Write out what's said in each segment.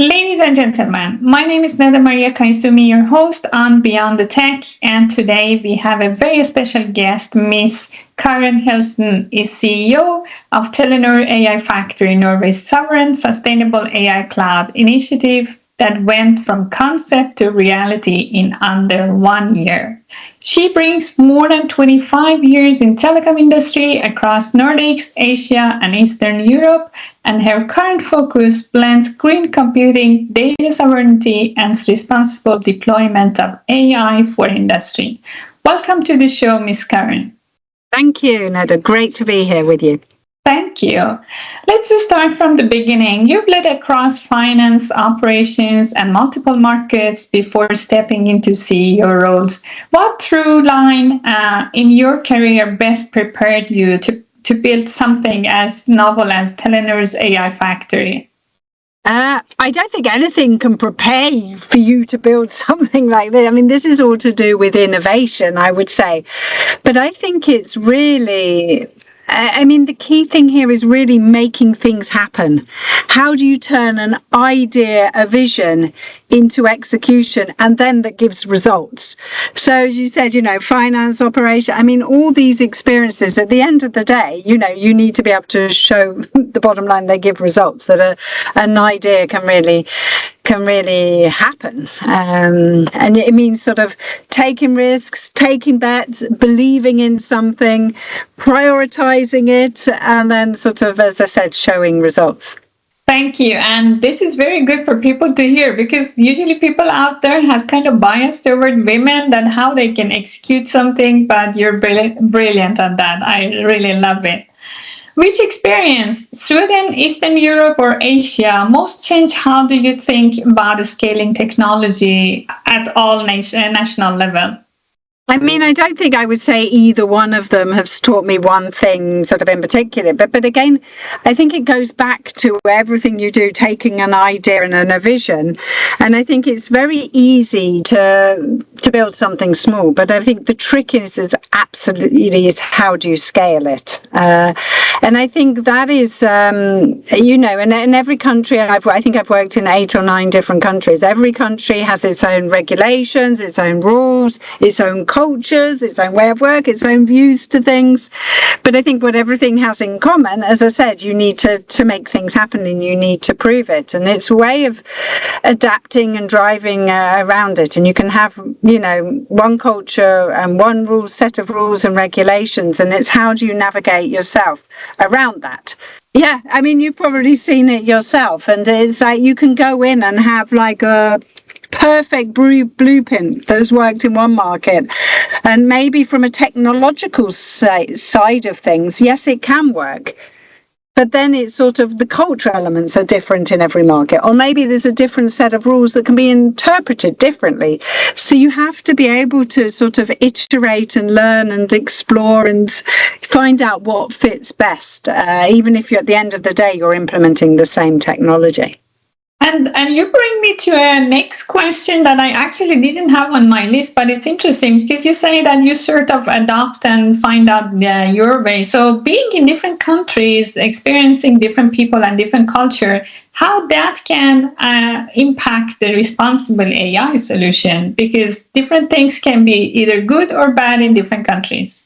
Ladies and gentlemen, my name is Neda Maria Kaizumi, your host on Beyond the Tech, and today we have a very special guest, Miss Kaaren Hilsen is CEO of Telenor AI Factory, Norway's sovereign sustainable AI cloud initiative that went from concept to reality in under 1 year. She brings more than 25 years in telecom industry across Nordics, Asia, and Eastern Europe, and her current focus blends green computing, data sovereignty, and responsible deployment of AI for industry. Welcome to the show, Ms. Kaaren. Thank you, Neda. Great to be here with you. Thank you. Let's start from the beginning. You've led across finance, operations, and multiple markets before stepping into CEO roles. What through line in your career best prepared you to build something as novel as Telenor's AI Factory? I don't think anything can prepare you for you to build something like this. I mean, this is all to do with innovation, I would say. But I think it's really... the key thing here is really making things happen. How do you turn an idea, a vision, into execution, and then that gives results? So as you said, finance, operation, all these experiences, at the end of the day, you need to be able to show the bottom line, they give results, that an idea can really happen. And it means sort of taking risks, taking bets, believing in something, prioritizing it, and then sort of, as I said, showing results. Thank you. And this is very good for people to hear, because usually people out there has kind of bias toward women and how they can execute something, but you're brilliant at that. I really love it. Which experience, Sweden, Eastern Europe, or Asia, most changed how do you think about scaling technology at all national level? I don't think I would say either one of them has taught me one thing sort of in particular. But again, I think it goes back to everything you do, taking an idea and a vision. And I think it's very easy to build something small. But I think the trick is absolutely how do you scale it? And I think that is, in every country, I think I've worked in 8 or 9 different countries. Every country has its own regulations, its own rules, its own cultures, its own way of work, its own views to things. But I think what everything has in common, as I said, you need to make things happen and you need to prove it. And it's a way of adapting and driving around it. And you can have, one culture and one set of rules and regulations. And it's how do you navigate yourself around that? Yeah, you've probably seen it yourself. And it's like you can go in and have like a perfect blueprint that has worked in one market, and maybe from a technological side of things, yes, it can work, but then it's sort of the cultural elements are different in every market, or maybe there's a different set of rules that can be interpreted differently. So you have to be able to sort of iterate and learn and explore and find out what fits best, even if you're at the end of the day you're implementing the same technology. And you bring me to a next question that I actually didn't have on my list, but it's interesting because you say that you sort of adopt and find out your way. So being in different countries, experiencing different people and different culture, how that can impact the responsible AI solution, because different things can be either good or bad in different countries.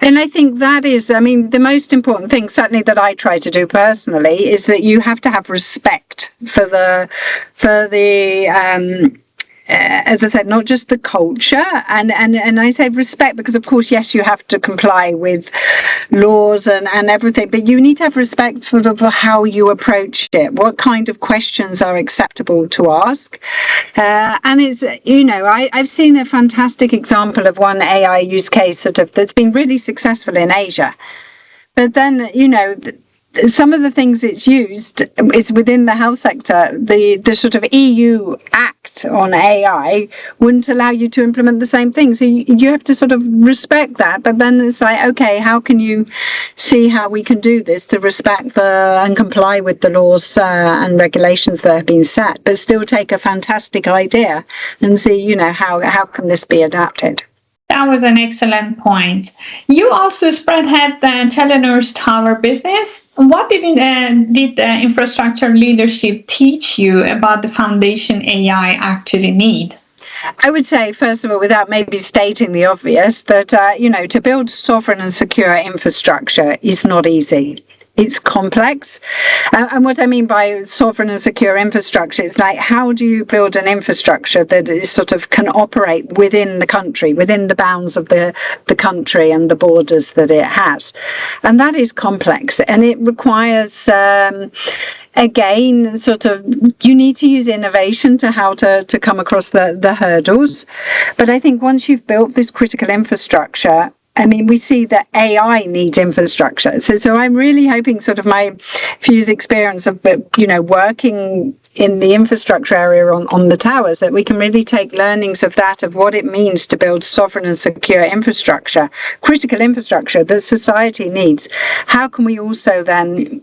And I think that is, the most important thing, certainly that I try to do personally, is that you have to have respect for the as I said, not just the culture, and I say respect because, of course, yes, you have to comply with laws and everything, but you need to have respect for how you approach it, what kind of questions are acceptable to ask. And it's, I've seen a fantastic example of one AI use case that's been really successful in Asia. But then, some of the things it's used is within the health sector. The sort of EU Act on AI wouldn't allow you to implement the same thing. So you have to sort of respect that. But then it's like, okay, how can you see how we can do this to respect and comply with the laws and regulations that have been set, but still take a fantastic idea and see, how can this be adapted? That was an excellent point. You also spearhead Telenor's tower business. What did the infrastructure leadership teach you about the foundation AI actually need? I would say, first of all, without maybe stating the obvious, that, to build sovereign and secure infrastructure is not easy. It's complex. And what I mean by sovereign and secure infrastructure is like, how do you build an infrastructure that is sort of can operate within the country, within the bounds of the country and the borders that it has? And that is complex. And it requires again, sort of, you need to use innovation to how to come across the hurdles. But I think once you've built this critical infrastructure, I mean, we see that AI needs infrastructure. So I'm really hoping sort of my few experience of, working in the infrastructure area on the towers, that we can really take learnings of that, of what it means to build sovereign and secure infrastructure, critical infrastructure that society needs. How can we also then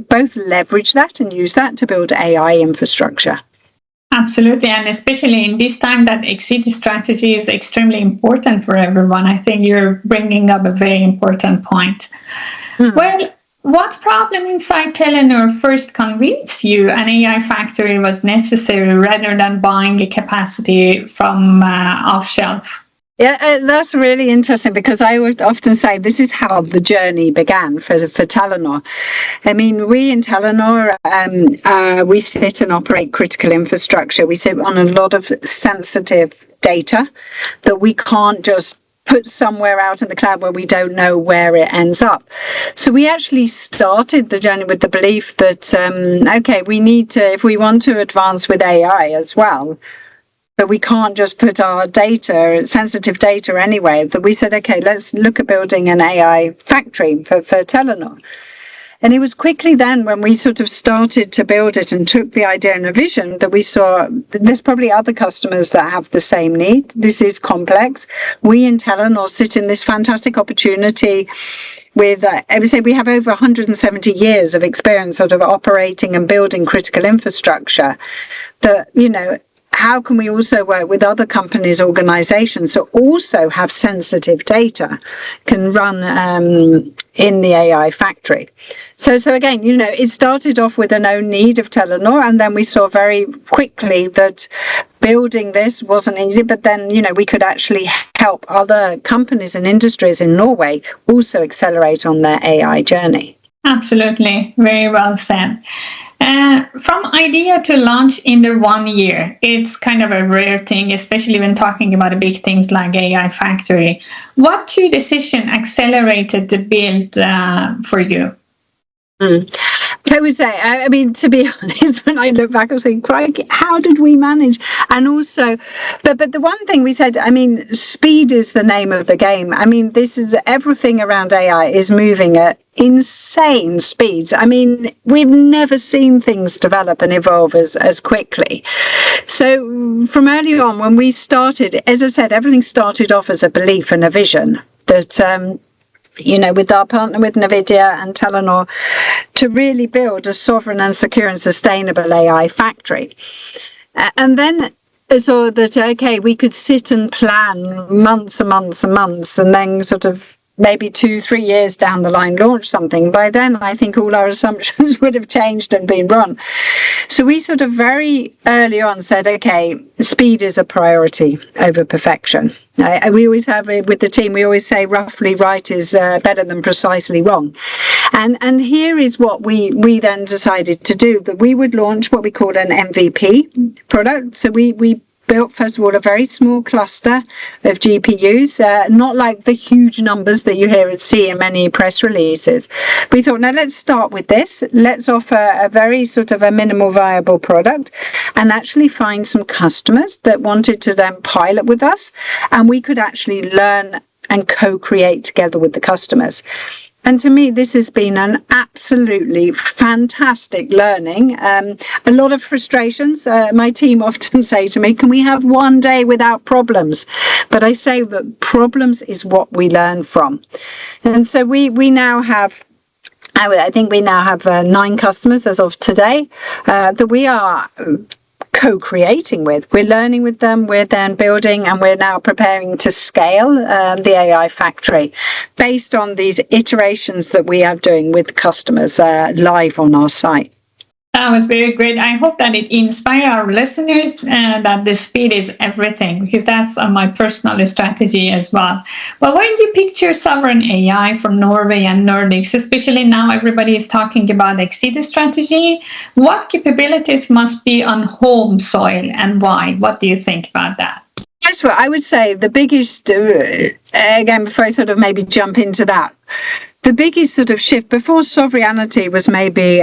both leverage that and use that to build AI infrastructure? Absolutely, and especially in this time that exit strategy is extremely important for everyone. I think you're bringing up a very important point. Well, what problem inside Telenor first convinced you an AI factory was necessary rather than buying a capacity from off shelf? Yeah, that's really interesting, because I would often say this is how the journey began for Telenor. I mean, we in Telenor, we sit and operate critical infrastructure. We sit on a lot of sensitive data that we can't just put somewhere out in the cloud where we don't know where it ends up. So we actually started the journey with the belief that, we need to, if we want to advance with AI as well, but we can't just put our data, sensitive data anyway, that we said, okay, let's look at building an AI factory for Telenor. And it was quickly then when we sort of started to build it and took the idea and a vision that we saw there's probably other customers that have the same need. This is complex. We in Telenor sit in this fantastic opportunity with, I would say we have over 170 years of experience sort of operating and building critical infrastructure that, how can we also work with other companies, organizations that also have sensitive data, can run in the AI factory? So again, it started off with a known need of Telenor, and then we saw very quickly that building this wasn't easy, but then, we could actually help other companies and industries in Norway also accelerate on their AI journey. Absolutely. Very well said. From idea to launch in the 1 year, it's kind of a rare thing, especially when talking about big things like AI factory. What two decisions accelerated the build for you? I would say, I mean, to be honest, when I look back, I was thinking, crikey, how did we manage? And also, but the one thing we said, I mean, speed is the name of the game. I mean, this is everything around AI is moving at insane speeds. I mean, we've never seen things develop and evolve as quickly. So from early on, when we started, as I said, everything started off as a belief and a vision that, with our partner with NVIDIA and Telenor, to really build a sovereign and secure and sustainable AI factory. And then saw that, okay, we could sit and plan months and months and months, and then sort of maybe 2-3 years down the line launch something. By then, I think all our assumptions would have changed and been run. So we sort of very early on said, okay, speed is a priority over perfection. We always have with the team, we always say roughly right is better than precisely wrong. And here is what we then decided to do, that we would launch what we call an MVP product. So we built, first of all, a very small cluster of GPUs, not like the huge numbers that you hear and see in many press releases. We thought, now let's start with this. Let's offer a very sort of a minimal viable product and actually find some customers that wanted to then pilot with us, and we could actually learn and co-create together with the customers. And to me, this has been an absolutely fantastic learning. A lot of frustrations. My team often say to me, can we have one day without problems? But I say that problems is what we learn from. And so we now have, I think we now have 9 customers as of today that we are co-creating with. We're learning with them, we're then building, and we're now preparing to scale the AI Factory based on these iterations that we are doing with customers live on our site. That was very great. I hope that it inspires our listeners that the speed is everything, because that's my personal strategy as well. Well, when you picture sovereign AI from Norway and Nordics, especially now everybody is talking about exit strategy, what capabilities must be on home soil and why? What do you think about that? Yes, well, I would say the biggest, again, before I sort of maybe jump into that, the biggest sort of shift before sovereignty was maybe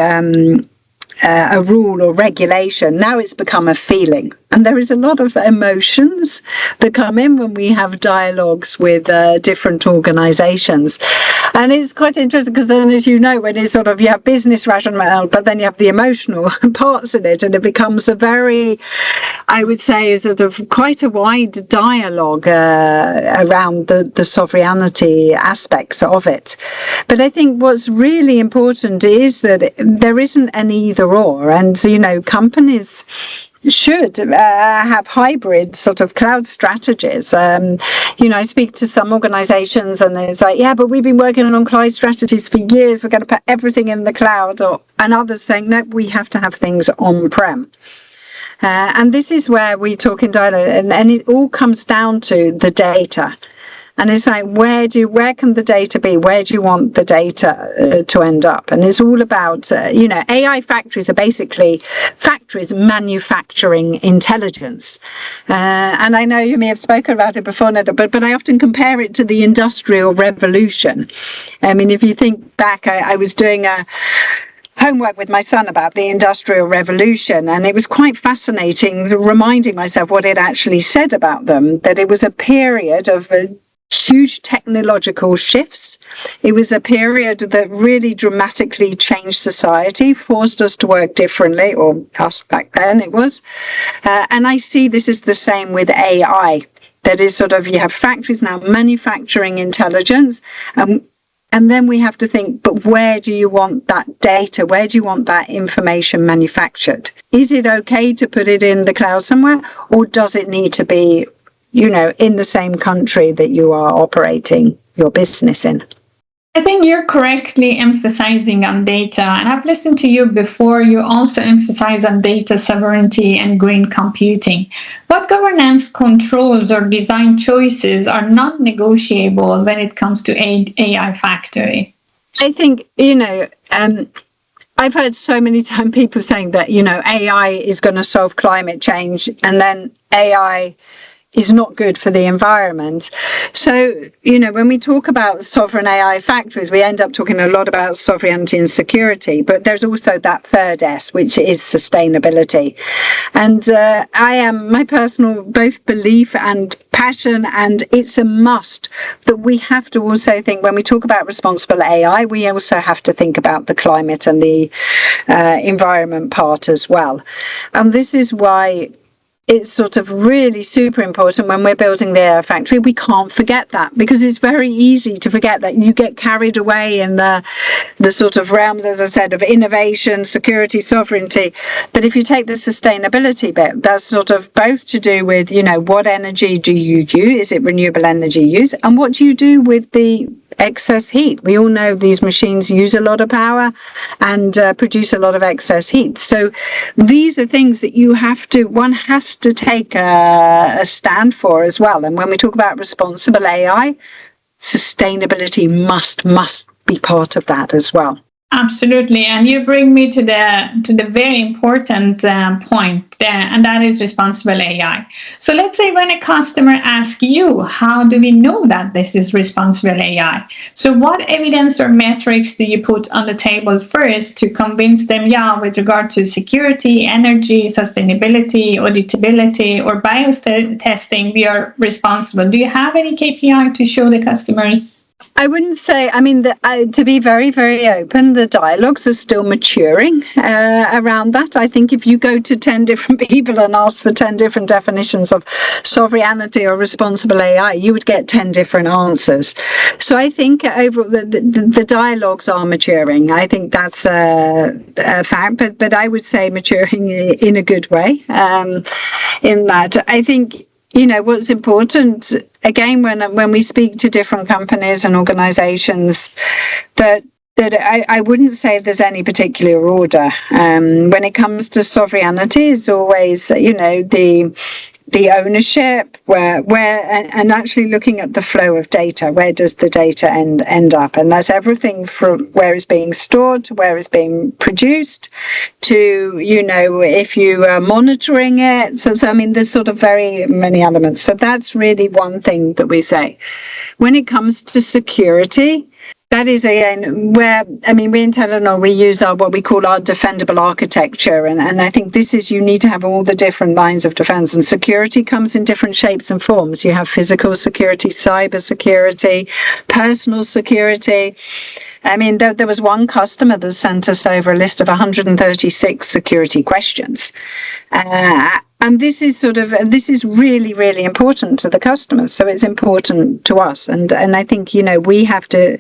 a rule or regulation. Now it's become a feeling. And there is a lot of emotions that come in when we have dialogues with different organizations. And it's quite interesting because then, as you know, when it's sort of, you have business rationale, but then you have the emotional parts in it, and it becomes a very, I would say, sort of quite a wide dialogue around the sovereignty aspects of it. But I think what's really important is that there isn't an either or. And, you know, companies should have hybrid sort of cloud strategies. You know, I speak to some organizations and it's like, yeah, but we've been working on cloud strategies for years. We're going to put everything in the cloud. And others saying, no, we have to have things on-prem. And this is where we talk in dialogue, and it all comes down to the data. And it's like, where can the data be? Where do you want the data to end up? And it's all about, you know, AI factories are basically factories manufacturing intelligence. And I know you may have spoken about it before, Neda, but I often compare it to the Industrial Revolution. I mean, if you think back, I was doing homework with my son about the Industrial Revolution, and it was quite fascinating reminding myself what it actually said about them, that it was a period of huge technological shifts. It was a period that really dramatically changed society, forced us to work differently, or us back then it was. And I see this is the same with AI. That is sort of, you have factories now manufacturing intelligence, and then we have to think, but where do you want that data? Where do you want that information manufactured? Is it okay to put it in the cloud somewhere, or does it need to be, you know, in the same country that you are operating your business in? I think you're correctly emphasizing on data, and I've listened to you before. You also emphasize on data sovereignty and green computing. What governance controls or design choices are non-negotiable when it comes to AI Factory? I think, you know, I've heard so many times people saying that, you know, AI is going to solve climate change, and then AI is not good for the environment. So, you know, when we talk about sovereign AI factories, we end up talking a lot about sovereignty and security, but there's also that third S, which is sustainability. And my personal both belief and passion, and it's a must that we have to also think, when we talk about responsible AI, we also have to think about the climate and the environment part as well. And this is why it's sort of really super important when we're building the AI factory. We can't forget that, because it's very easy to forget that. You get carried away in the sort of realms, as I said, of innovation, security, sovereignty. But if you take the sustainability bit, that's sort of both to do with, you know, what energy do you use? Is it renewable energy use? And what do you do with the excess heat? We all know these machines use a lot of power and produce a lot of excess heat. So these are things that one has to take a stand for as well. And when we talk about responsible AI, sustainability must be part of that as well. Absolutely, and you bring me to the very important point, and that is responsible AI. So let's say when a customer asks you, how do we know that this is responsible AI? So what evidence or metrics do you put on the table first to convince them, yeah, with regard to security, energy, sustainability, auditability, or bias testing, we are responsible? Do you have any KPI to show the customers? I wouldn't say, I mean, to be very, very open, the dialogues are still maturing around that. I think if you go to 10 different people and ask for 10 different definitions of sovereignty or responsible AI, you would get 10 different answers. So I think overall the dialogues are maturing. I think that's a fact, but I would say maturing in a good way in that. I think, what's important, again, when we speak to different companies and organizations, that I wouldn't say there's any particular order. When it comes to sovereignty, it's always, the ownership, where and actually looking at the flow of data. Where does the data end up? And that's everything from where it's being stored to where it's being produced to, if you are monitoring it. So I mean, there's sort of very many elements. So that's really one thing that we say. When it comes to security, that is, again, where, I mean, we in Telenor, we use what we call our defendable architecture. And I think this is, you need to have all the different lines of defense. And security comes in different shapes and forms. You have physical security, cyber security, personal security. I mean, there was one customer that sent us over a list of 136 security questions. And this is really, really important to the customers. So it's important to us. And I think, we have to,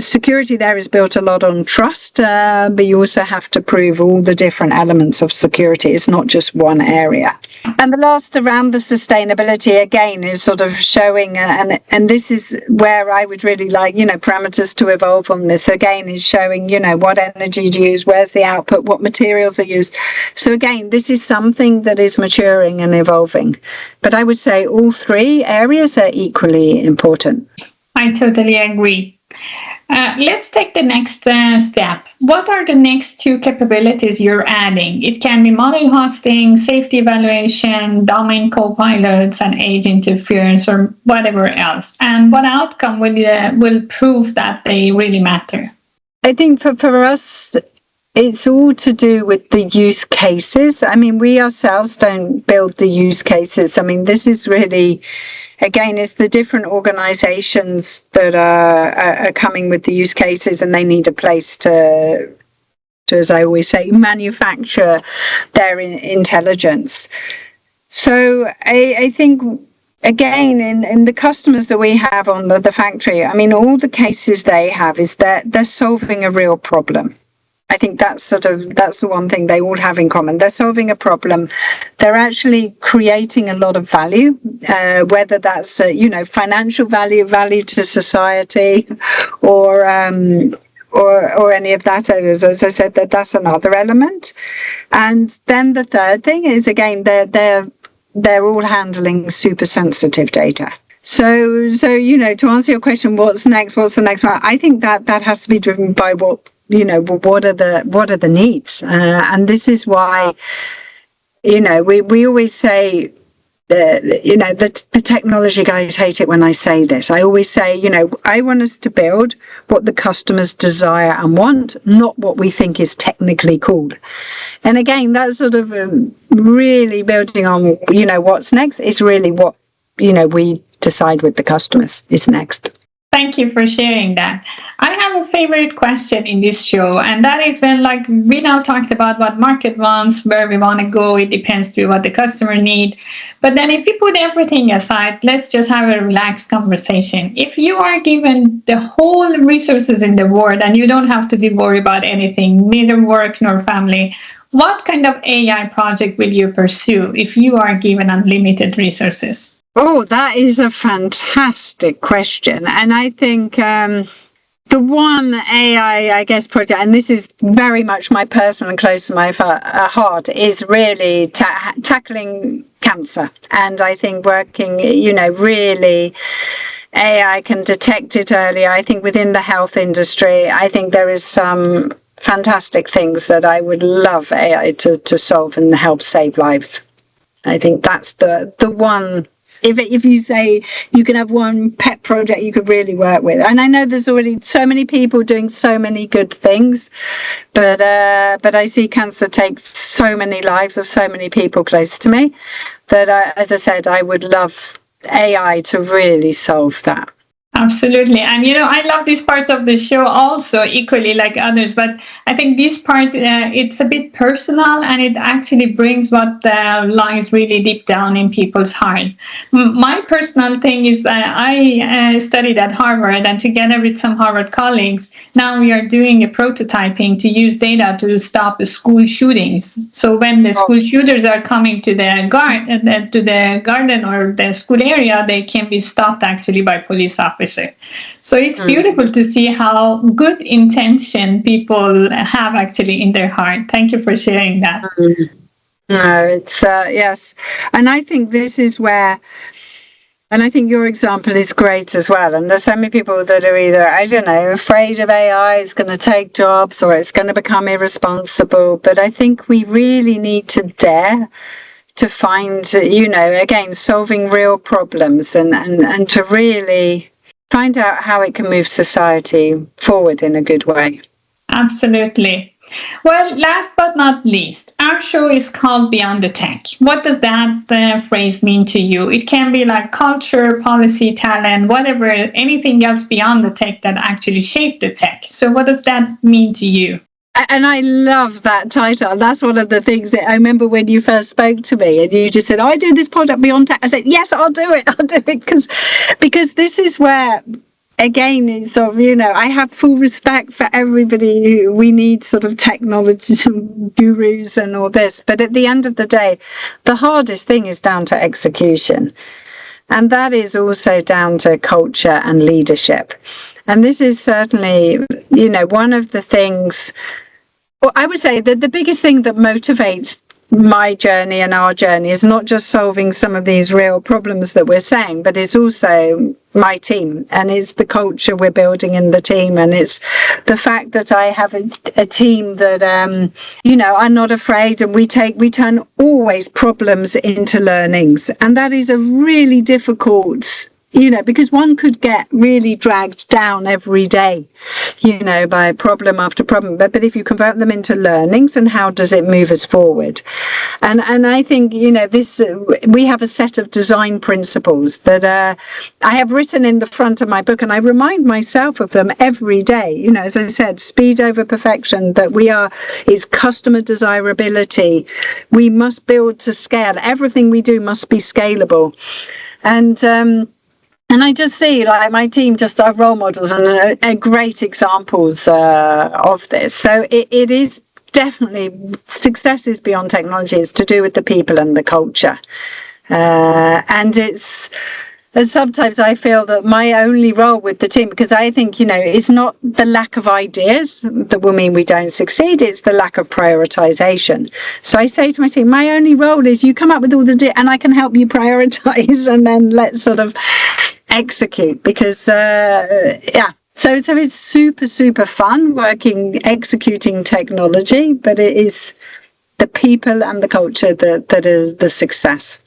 security there is built a lot on trust, but you also have to prove all the different elements of security. It's not just one area. And the last around the sustainability, again, is sort of showing, and this is where I would really like, parameters to evolve on this, again, is showing, what energy do you use, where's the output, what materials are used. So again, this is something that is maturing and evolving. But I would say all three areas are equally important. I totally agree. Let's take the next step. What are the next two capabilities you're adding? It can be model hosting, safety evaluation, domain co-pilots, and age interference, or whatever else. And what outcome will prove that they really matter? I think for us, it's all to do with the use cases. I mean, we ourselves don't build the use cases. I mean, this is really, again, it's the different organizations that are coming with the use cases, and they need a place to, as I always say, manufacture their intelligence. So I think, again, in the customers that we have on the factory, I mean, all the cases they have is that they're solving a real problem. I think that's the one thing they all have in common. They're solving a problem. They're actually creating a lot of value, whether that's financial value to society, or any of that. As I said, that's another element. And then the third thing is, again, they're all handling super sensitive data. So to answer your question, what's next? What's the next one? I think that has to be driven by what are the needs, and this is why we always say the technology guys hate it when I say this. I always say, I want us to build what the customers desire and want, not what we think is technically cool. And again, that's sort of really building on what's next is really what we decide with the customers is next. Thank you for sharing that. I have a favorite question in this show, and that is when, we now talked about what market wants, where we want to go. It depends to what the customer need. But then if you put everything aside, let's just have a relaxed conversation. If you are given the whole resources in the world and you don't have to be worried about anything, neither work nor family, what kind of AI project will you pursue if you are given unlimited resources? Oh, that is a fantastic question. And I think the one AI, I guess, project, and this is very much my personal and close to my heart, is really tackling cancer. And I think working, really, AI can detect it early. I think within the health industry, I think there is some fantastic things that I would love AI to solve and help save lives. I think that's the one. If you say you can have one pet project you could really work with, and I know there's already so many people doing so many good things, but I see cancer takes so many lives of so many people close to me that, as I said, I would love AI to really solve that. Absolutely. And I love this part of the show also equally like others, but I think this part, it's a bit personal and it actually brings what lies really deep down in people's heart. My personal thing is I studied at Harvard, and together with some Harvard colleagues, now we are doing a prototyping to use data to stop school shootings. So when the school shooters are coming to the garden or the school area, they can be stopped actually by police officers. So it's beautiful to see how good intention people have actually in their heart. Thank you for sharing that. No, it's yes, and I think this is where. And I think your example is great as well. And there's so many people that are either, I don't know, afraid of AI is going to take jobs or it's going to become irresponsible. But I think we really need to dare to find, again, solving real problems and to really find out how it can move society forward in a good way. Absolutely. Well, last but not least, our show is called Beyond the Tech. What does that phrase mean to you? It can be like culture, policy, talent, whatever, anything else beyond the tech that actually shaped the tech. So what does that mean to you? And I love that title. That's one of the things that I remember when you first spoke to me and you just said, I do this product Beyond Tech. I said, yes, I'll do it. I'll do it because this is where, again, it's sort of, I have full respect for everybody. We need sort of technology gurus and all this. But at the end of the day, the hardest thing is down to execution. And that is also down to culture and leadership. And this is certainly, one of the things. Well, I would say that the biggest thing that motivates my journey and our journey is not just solving some of these real problems that we're saying, but it's also my team, and it's the culture we're building in the team, and it's the fact that I have a team that are not afraid, and we turn always problems into learnings, and that is a really difficult. Because one could get really dragged down every day, by problem after problem. But if you convert them into learnings, and how does it move us forward? And I think, this we have a set of design principles that I have written in the front of my book, and I remind myself of them every day. As I said, speed over perfection, that is customer desirability. We must build to scale. Everything we do must be scalable. And I just see like my team just are role models and great examples of this. So it is definitely success is beyond technology. It's to do with the people and the culture. And sometimes I feel that my only role with the team, because I think, it's not the lack of ideas that will mean we don't succeed, it's the lack of prioritization. So I say to my team, my only role is you come up with all and I can help you prioritize, and then let's sort of execute, because So it's super, super fun executing technology, but it is the people and the culture that is the success.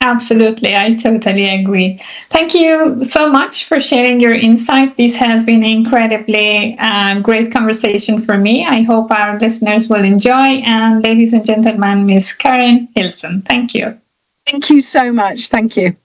Absolutely, I totally agree. Thank you so much for sharing your insight. This has been an incredibly great conversation for me. I hope our listeners will enjoy. And ladies and gentlemen, Miss Kaaren Hilsen, thank you. Thank you so much. Thank you.